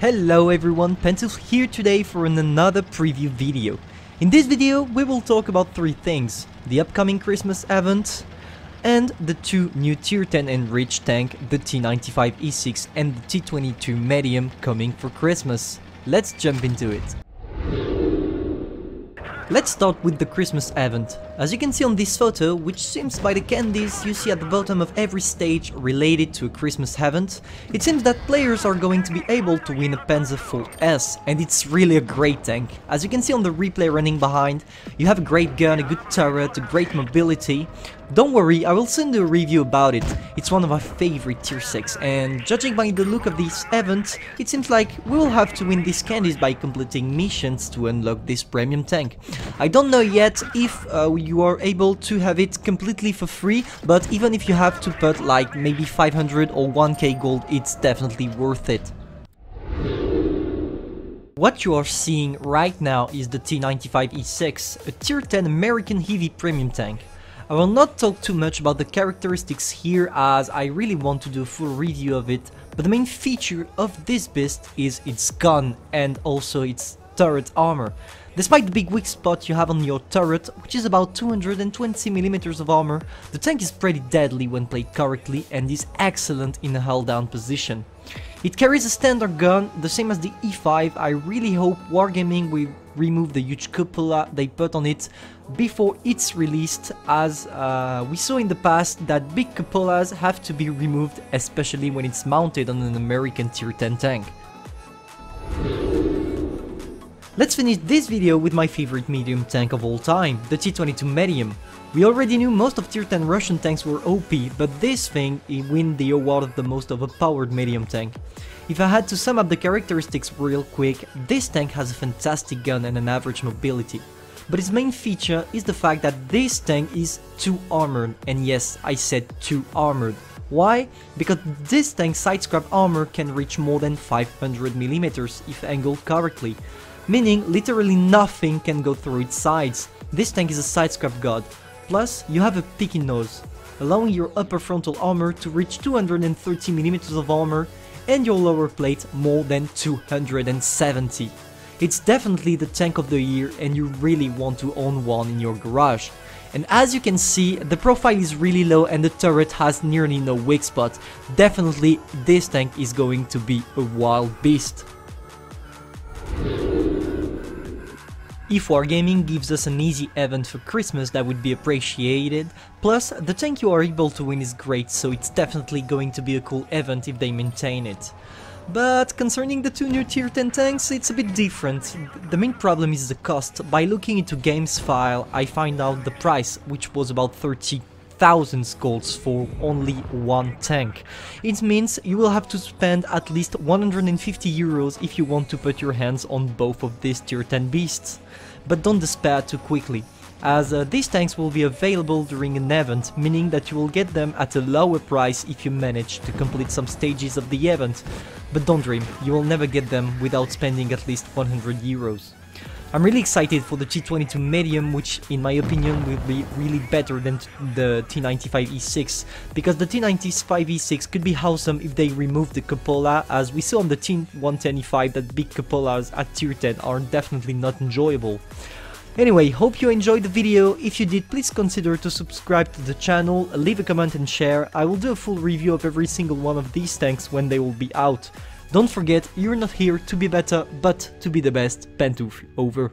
Hello everyone, Pantoufleee here today for another preview video. In this video we will talk about three things: the upcoming Christmas event and the two new tier 10 enriched tank, the T95E6 and the T22 medium coming for Christmas. Let's jump into it. Let's start with the Christmas event. As you can see on this photo, which seems by the candies you see at the bottom of every stage related to a Christmas event, it seems that players are going to be able to win a Panzer IV S, and it's really a great tank. As you can see on the replay running behind, you have a great gun, a good turret, a great mobility. Don't worry, I will send you a review about it. It's one of my favorite tier 6, and judging by the look of this event, it seems like we will have to win these candies by completing missions to unlock this premium tank. I don't know yet if you are able to have it completely for free, but even if you have to put like maybe 500 or 1k gold, it's definitely worth it. What you are seeing right now is the T95E6, a tier 10 American heavy premium tank. I will not talk too much about the characteristics here as I really want to do a full review of it, but the main feature of this beast is its gun and also its turret armor. Despite the big weak spot you have on your turret, which is about 220mm of armor, the tank is pretty deadly when played correctly and is excellent in a hull down position. It carries a standard gun, the same as the E5. I really hope Wargaming will remove the huge cupola they put on it before it's released, as we saw in the past that big cupolas have to be removed, especially when it's mounted on an American tier 10 tank. Let's finish this video with my favorite medium tank of all time, the T22 medium. We already knew most of tier 10 Russian tanks were OP, but this thing win the award of the most overpowered medium tank. If I had to sum up the characteristics real quick, this tank has a fantastic gun and an average mobility. But its main feature is the fact that this tank is 2 armored, and yes, I said 2 armored. Why? Because this tank's side scrap armor can reach more than 500mm if angled correctly, meaning literally nothing can go through its sides. This tank is a side scrap god. Plus, you have a picky nose, allowing your upper frontal armor to reach 230mm of armor and your lower plate more than 270. It's definitely the tank of the year and you really want to own one in your garage. And as you can see, the profile is really low and the turret has nearly no weak spot. Definitely this tank is going to be a wild beast. If Wargaming gives us an easy event for Christmas, that would be appreciated. Plus, the tank you are able to win is great, so it's definitely going to be a cool event if they maintain it. But concerning the two new tier 10 tanks, it's a bit different. The main problem is the cost. By looking into games file, I find out the price, which was about 30,000 golds for only one tank. It means you will have to spend at least 150 euros if you want to put your hands on both of these tier 10 beasts. But don't despair too quickly, as these tanks will be available during an event, meaning that you will get them at a lower price if you manage to complete some stages of the event. But don't dream, you will never get them without spending at least 100 euros. I'm really excited for the T22 medium, which in my opinion will be really better than the T95E6, because the T95E6 could be awesome if they remove the cupola, as we saw on the T110E5 that big cupolas at tier 10 are definitely not enjoyable. Anyway, hope you enjoyed the video. If you did, please consider to subscribe to the channel, leave a comment and share. I will do a full review of every single one of these tanks when they will be out. Don't forget, you're not here to be better, but to be the best. Pantoufleee, over.